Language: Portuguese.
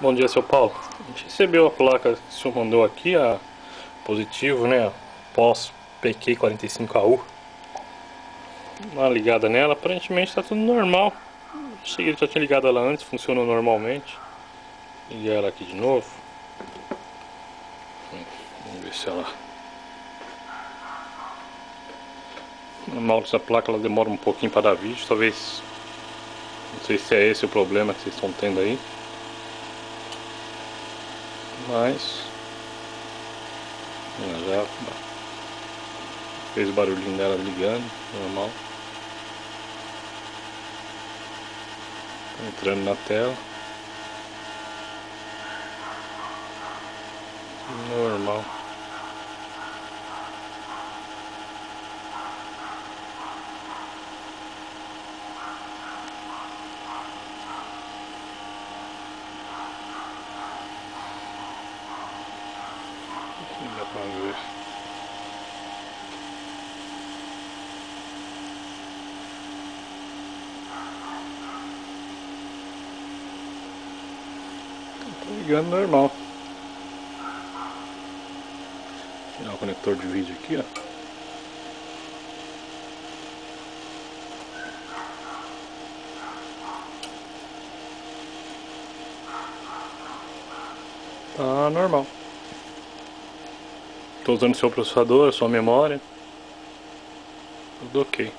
Bom dia, seu Paulo. A gente recebeu a placa que o senhor mandou aqui, a positivo, né? Pós PQ45AU. Dá uma ligada nela, aparentemente está tudo normal. Achei que ele já tinha ligado ela antes, funcionou normalmente. Liguei ela aqui de novo. Vamos ver se ela. Normal, essa placa ela demora um pouquinho para dar vídeo, talvez. Não sei se é esse o problema que vocês estão tendo aí. Mas. Já fez o barulhinho dela ligando, normal. Entrando na tela. Normal. Não dá pra ver. Tá ligando normal. Vou tirar o conector de vídeo aqui, ó. Tá normal. Estou usando seu processador, sua memória. Tudo ok.